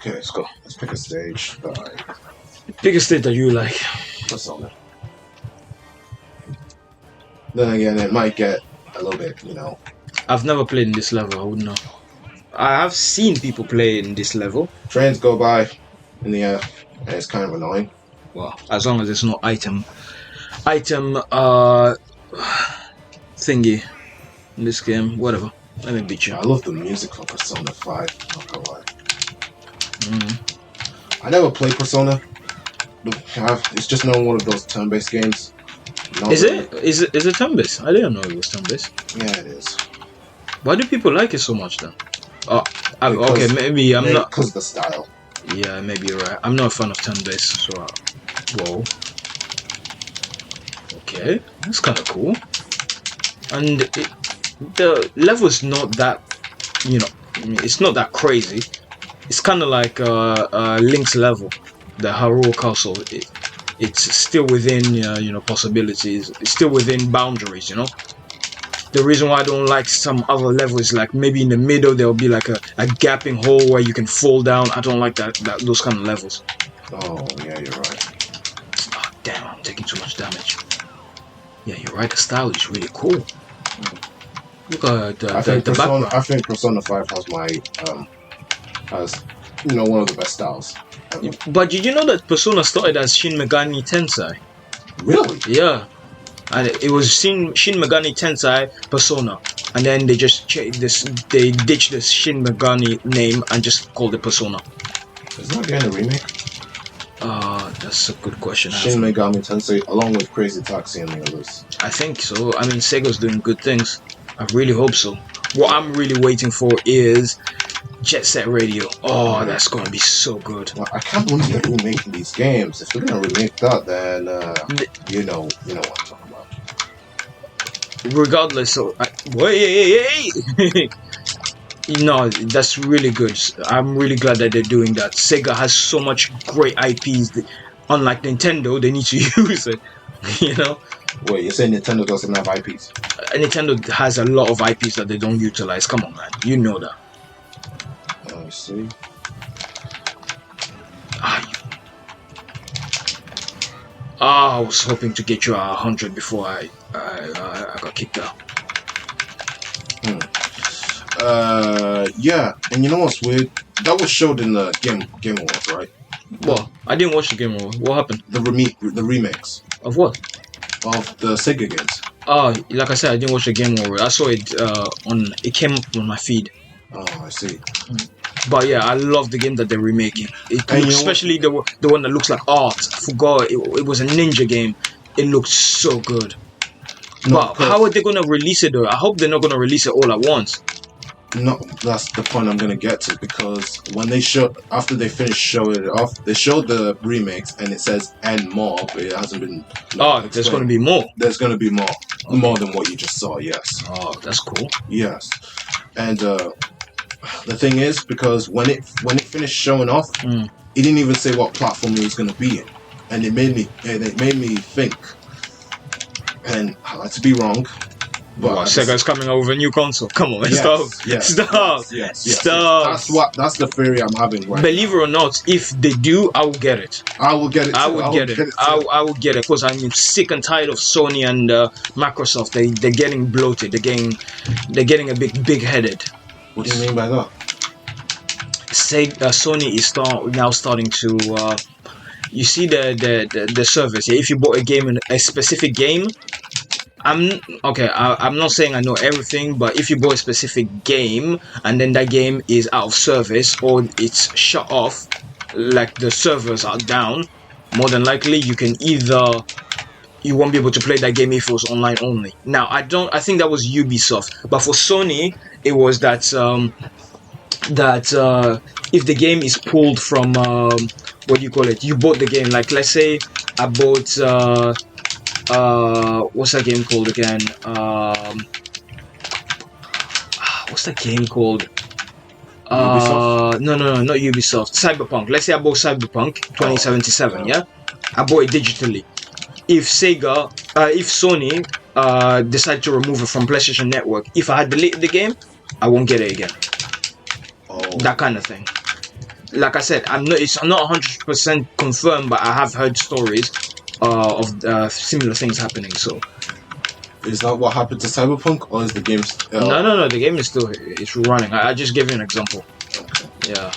Okay, let's go. Let's pick a stage. Pick a stage that you like. Persona. Then again, it might get a little bit, I've never played in this level. I wouldn't know. I have seen people play in this level. Trains go by in the air, and it's kind of annoying. Well, as long as there's no item thingy in this game, whatever. Let me beat you. I love the music for Persona 5. Not gonna lie. I never played Persona. It's just not one of those turn-based games. Is it turn-based? I didn't know it was turn-based. Yeah, it is. Why do people like it so much then? Okay, maybe I'm not. Because of the style. Yeah, maybe you're right. I'm not a fan of turn-based, so. Whoa. Okay, that's kind of cool. And the level's not that, it's not that crazy. It's kind of like Link's level, the Hyrule Castle. It's still within, possibilities. It's still within boundaries, The reason why I don't like some other levels is like maybe in the middle there'll be like a gapping hole where you can fall down. I don't like those kind of levels. Oh, yeah, you're right. Oh, damn, I'm taking too much damage. Yeah, you're right. The style is really cool. Look at the background. I think Persona 5 has one of the best styles ever. But did you know that Persona started as Shin Megami Tensei? Really? Yeah. And it was Shin Megami Tensei Persona, and then they just they ditched the Shin Megami name and just called it Persona. Is that getting a remake? That's a good question. Shin Megami Tensei, along with Crazy Taxi and the others. I think so. I mean, Sega's doing good things. I really hope so. What I'm really waiting for is Jet Set Radio. Oh, that's gonna be so good. Well, I can't believe they're remaking these games. If they're gonna remake that, then you know what I'm talking about. Regardless, so no, that's really good. I'm really glad that they're doing that. Sega has so much great IPs that, unlike Nintendo, they need to use it. Wait, you're saying Nintendo doesn't have IPs? Nintendo has a lot of IPs that they don't utilize. Come on, man, you know that. I see. I was hoping to get you 100 before I got kicked out. Yeah, and you know what's weird? That was showed in the Game Awards, right? What? I didn't watch the Game Awards. What happened? The remakes. Of what? Of the Sega games. Oh, like I said, I didn't watch the Game Awards. I saw it it came up on my feed. Oh, I see. But yeah, I love the game that they're remaking. Especially the one that looks like art. I forgot it was a ninja game. It looks so good. But how are they gonna release it though? I hope they're not gonna release it all at once. No, that's the point I'm gonna get to, because when after they finished showing it off, they showed the remakes and it says "and more," but it hasn't been. There's gonna be more. There's gonna be more, more than what you just saw. Yes. Oh, that's cool. Yes, and the thing is, because when it finished showing off, it didn't even say what platform it was gonna be in, and it made me think. And I like to be wrong. But Sega's coming out with a new console. Come on, stop. Yes. That's the theory I'm having right Believe it or not, if they do, I will get it. I will get it. I will get it because I'm sick and tired of Sony and Microsoft. They're getting bloated. They're getting a big headed. What do you mean by that? Sony is now starting to. You see the service. If you bought a specific game. I'm not saying I know everything, but if you bought a specific game and then that game is out of service or it's shut off, like the servers are down, more than likely you won't be able to play that game if it was online only. Now I think that was Ubisoft, but for Sony it was that if the game is pulled from what do you call it? You bought the game, like let's say I bought what's that game called again? What's that game called? Ubisoft? No, not Ubisoft. Cyberpunk. Let's say I bought Cyberpunk 2077. Yeah, I bought it digitally. If Sony decide to remove it from PlayStation Network, if I had deleted the game, I won't get it again. Oh. That kind of thing. like I said, it's not 100% confirmed, but I have heard stories of similar things happening. So Is that what happened to Cyberpunk, or is the game? no, the game is still it's running. I just gave you an example. Okay. Yeah.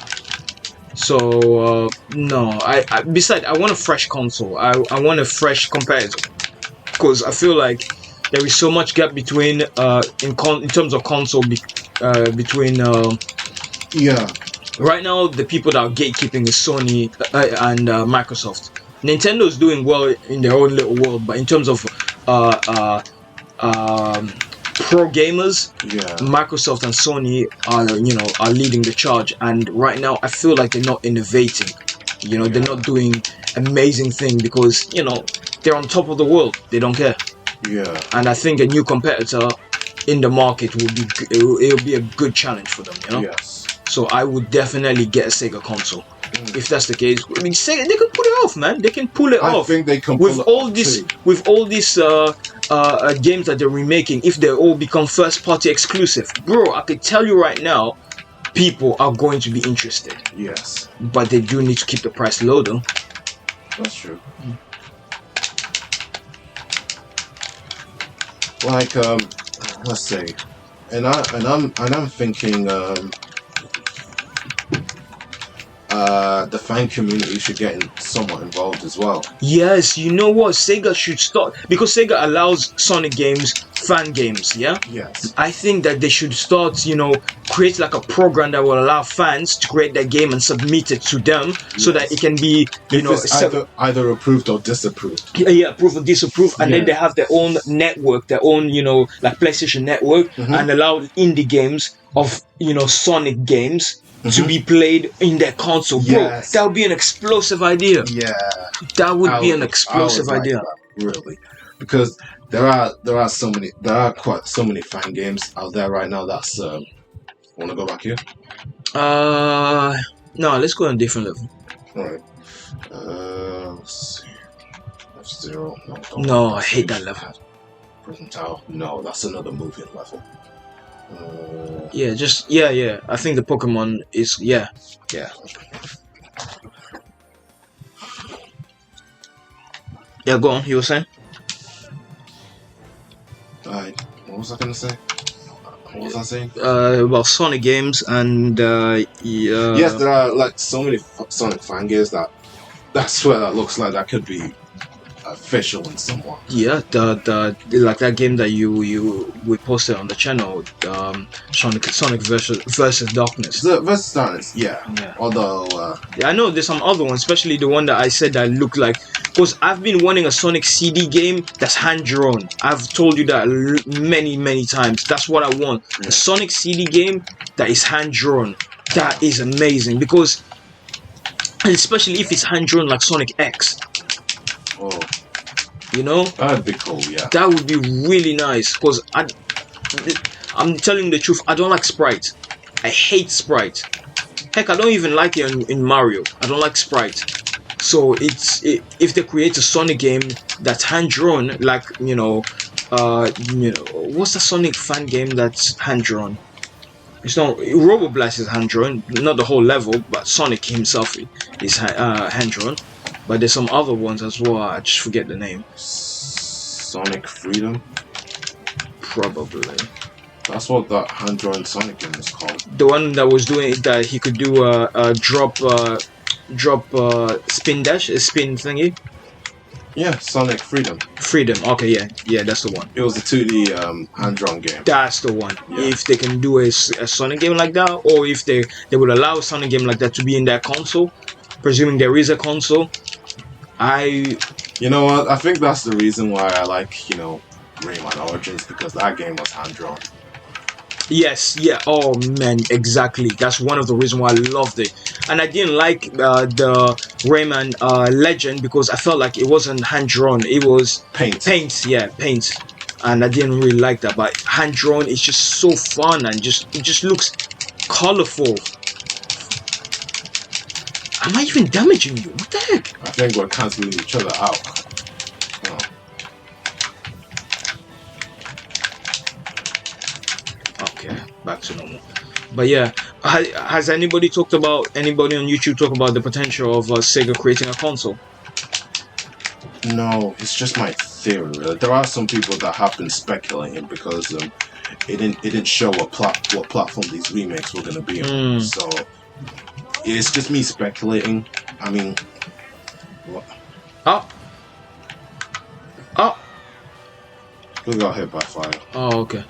So no, I besides I want a fresh console. I want a fresh competitor because I feel like there is so much gap between in terms of console between Yeah. right now the people that are gatekeeping is Sony and Microsoft. Nintendo's doing well in their own little world, but in terms of uh, uh, pro gamers, Yeah. Microsoft and Sony are leading the charge, and right now I feel like they're not innovating. They're not doing amazing thing because they're on top of the world. They don't care. Yeah. And I think a new competitor in the market it'll be a good challenge for them. Yes. So I would definitely get a Sega console. If that's the case, I mean, Sega, they can pull it off, man. They can pull it off. I think they can with pull it all off this, too. with all these games that they're remaking. If they all become first-party exclusive, bro, I could tell you right now, people are going to be interested. Yes. But they do need to keep the price low, though. That's true. Like let's say, and I'm thinking the fan community should get somewhat involved as well. Yes, you know what? Sega should start because Sega allows Sonic games, fan games. Yeah. Yes. I think that they should start, create like a program that will allow fans to create their game and submit it to them, so that it can be, either approved or disapproved. Yeah, approve or disapprove, and then they have their own network, their own, like PlayStation Network, and allow indie games of, Sonic games to be played in their console. Yes. Bro, that would be an explosive idea. Yeah. That would be an explosive idea. That, really, because there are quite so many fan games out there right now. That's want to go back here? No, let's go on a different level. Alright. Let's see. F-Zero. No, I hate that level. Prison Tower. No, that's another moving level. Yeah. I think the Pokemon is yeah. Yeah, go on. You were saying? What was I gonna say? What was I saying? About Sonic games and yes, there are like so many Sonic fan games that I swear that looks like that could be official in somewhat. Yeah, the like that game that we posted on the channel, Sonic versus Darkness. Versus Darkness, yeah. Although I know there's some other ones, especially the one that I said that looked like, because I've been wanting a Sonic CD game that's hand drawn. I've told you that many times. That's what I want. A Sonic CD game that is hand drawn. That is amazing, because especially if it's hand drawn like Sonic X. Oh. That'd be cool, yeah. That would be really nice, because I'm telling you the truth, I don't like Sprite. I hate Sprite. Heck, I don't even like it in Mario. I don't like Sprite. So if they create a Sonic game that's hand drawn, like what's the Sonic fan game that's hand drawn? It's not Roboblast is hand drawn, not the whole level, but Sonic himself is hand drawn. But there's some other ones as well. I just forget the name. Sonic Freedom? Probably. That's what that hand-drawn Sonic game is called. The one that was doing it, that he could do a drop spin dash, a spin thingy. Yeah, Sonic Freedom. Okay, yeah, that's the one. It was a 2D hand-drawn game. That's the one. Yeah. If they can do a Sonic game like that, or if they would allow a Sonic game like that to be in their console, presuming there is a console, You know what? I think that's the reason why I like, Rayman Origins, because that game was hand-drawn. Yes, yeah, oh man, exactly. That's one of the reasons why I loved it. And I didn't like the Rayman Legend, because I felt like it wasn't hand-drawn. It was paint. Paint. And I didn't really like that. But hand-drawn is just so fun, and it just looks colorful. Am I even damaging you? What the heck? I think we're cancelling each other out. Okay, back to normal. But yeah, Has anybody talked about anybody on YouTube talk about the potential of Sega creating a console? No, it's just my theory. There are some people that have been speculating because it didn't show what platform these remakes were gonna be on. So it's just me speculating. I mean, what? We got hit by fire. Oh, okay.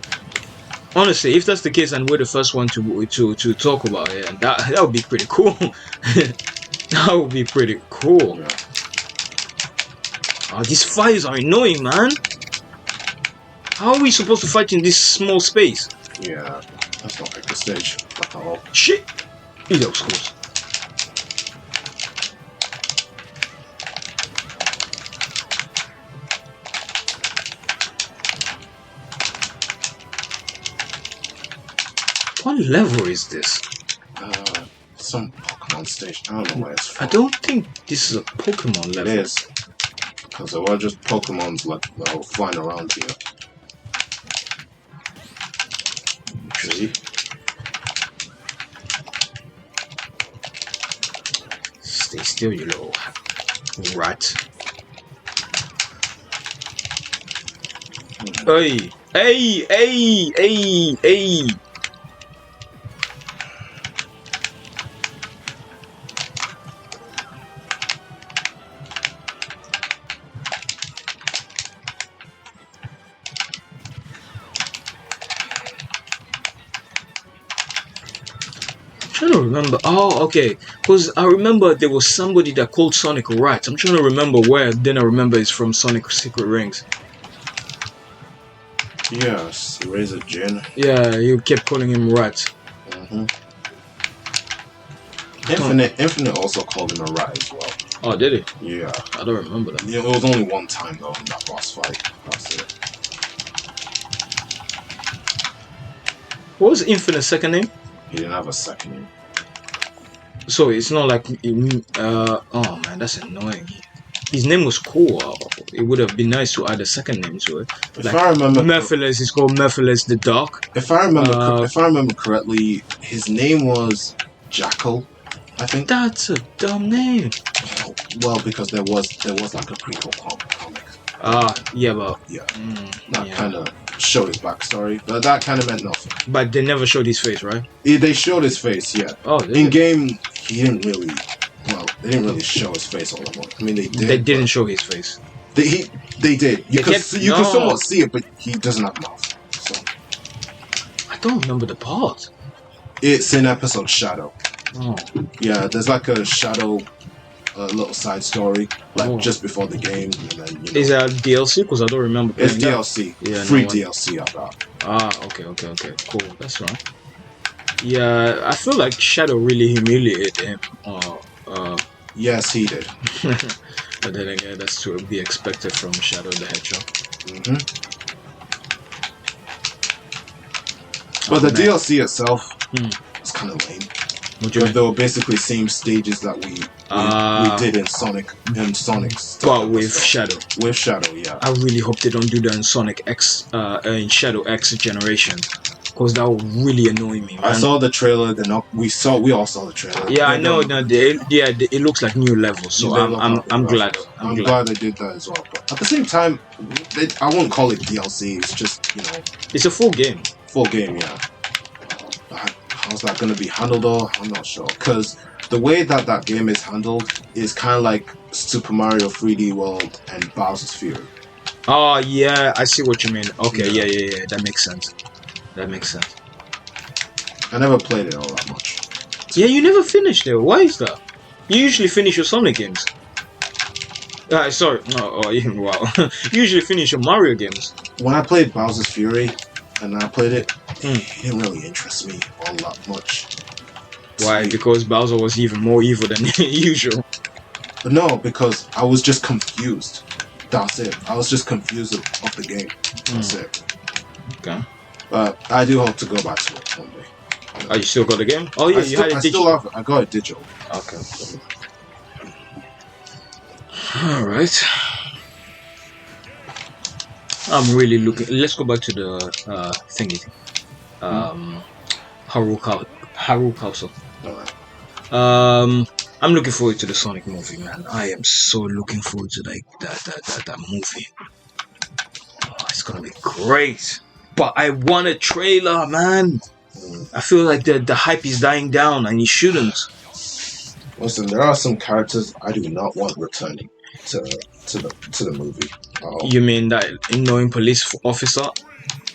Honestly, if that's the case and we're the first one to talk about it, that would be pretty cool. That would be pretty cool. Yeah. Oh, these fires are annoying, man. How are we supposed to fight in this small space? Yeah, that's not like the stage at all. Shit! That was close. What level is this? Some Pokemon stage. I don't know where it's from. I don't think this is a Pokemon level. It is. Because there were just Pokemons like flying around here. See? Stay still, you little rat. Hey! Hey! Hey! Hey! Hey! Trying to remember. Oh, okay. Because I remember there was somebody that called Sonic Rat. I'm trying to remember where. Then I remember it's from Sonic Secret Rings. Yes, Razor Jin. Yeah, you kept calling him Rat. Infinite also called him a rat as well. Oh, did he? Yeah. I don't remember that. Yeah, it was only one time though in that boss fight. That's it. What was Infinite's second name? He didn't have a second name. So it's not like oh man, that's annoying. His name was cool. It would have been nice to add a second name to it. If I remember, Merciless is called Merciless the Dark. If I remember correctly, his name was Jackal, I think. That's a dumb name. Well, because there was like a prequel comic. Yeah, but yeah, that kind of showed his backstory, but that kind of meant nothing. But they never showed his face, right? They showed his face, yeah. Oh, in game, he didn't really. Well, they didn't really show his face all that much. I mean, they did. They didn't show his face. They did. You could somewhat see it, but he doesn't have a mouth. So I don't remember the part. It's in episode Shadow. Oh. Yeah, there's like a Shadow. A little side story, like just before the game, and then is that DLC? Because I don't remember. It's DLC, yeah, free DLC I got. Okay, cool. That's right. Yeah, I feel like Shadow really humiliated him. Yes, he did. But then again, that's to be expected from Shadow the Hedgehog. But the DLC itself was kind of lame. They were basically same stages that we did in Sonic's. But with Shadow. With Shadow, yeah. I really hope they don't do that in Sonic X, in Shadow X generation, because that would really annoy me. Man. I saw the trailer. We all saw the trailer. Yeah, I know. No, it looks like new levels. So I'm glad. I'm glad they did that as well. But at the same time, I won't call it DLC. It's just it's a full game. Full game, yeah. How's that going to be handled though? I'm not sure. Because the way that game is handled is kind of like Super Mario 3D World and Bowser's Fury. Oh, yeah, I see what you mean. Okay, yeah. That makes sense. I never played it all that much. Yeah, you never finished it. Why is that? You usually finish your Sonic games. Sorry. No, wow. You usually finish your Mario games. When I played Bowser's Fury, and I played it, it didn't really interest me all that much. Why? Because Bowser was even more evil than usual. No, because I was just confused. That's it. I was just confused of the game. That's it. Okay. But I do hope to go back to it one day. Oh, you still got the game? Oh yeah, you had it digital. I still have it. I got it digital. Okay. All right. I'm really looking. Let's go back to the thingy. Haru also. Alright. I'm looking forward to the Sonic movie, man. I am so looking forward to like that movie. Oh, it's gonna be great. But I want a trailer, man. I feel like the hype is dying down, and it shouldn't. Listen, there are some characters I do not want returning to the movie. You mean that annoying police officer?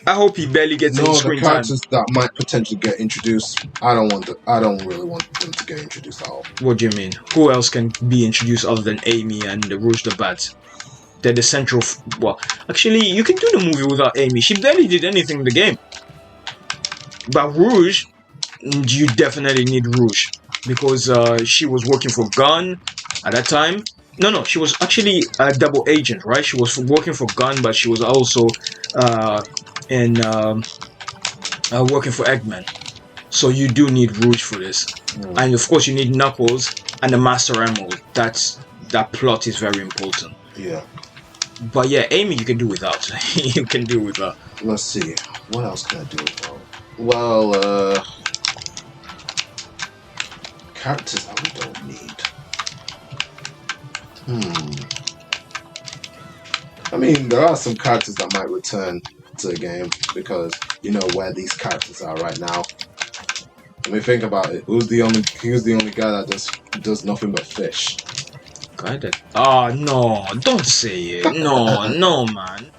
I hope he barely gets any No, the screen time. characters that might potentially get introduced, I don't really want them to get introduced at all. What do you mean? Who else can be introduced other than Amy and Rouge the Bat? They're the central. Well, actually, you can do the movie without Amy. She barely did anything in the game. But Rouge, you definitely need Rouge because she was working for Gun at that time. No, she was actually a double agent, right? She was working for Gun, but she was also working for Eggman. So you do need Rouge for this, and of course you need Knuckles and the Master Emerald. That plot is very important. Yeah. But yeah, Amy you can do without. You can do without. Let's see. What else can I do without? Well, characters that we don't need. I mean, there are some characters that might return to the game because you know where these characters are right now. Let me think about it. Who's the only guy that does nothing but fish? Guy that? Oh no! Don't say it. No, man.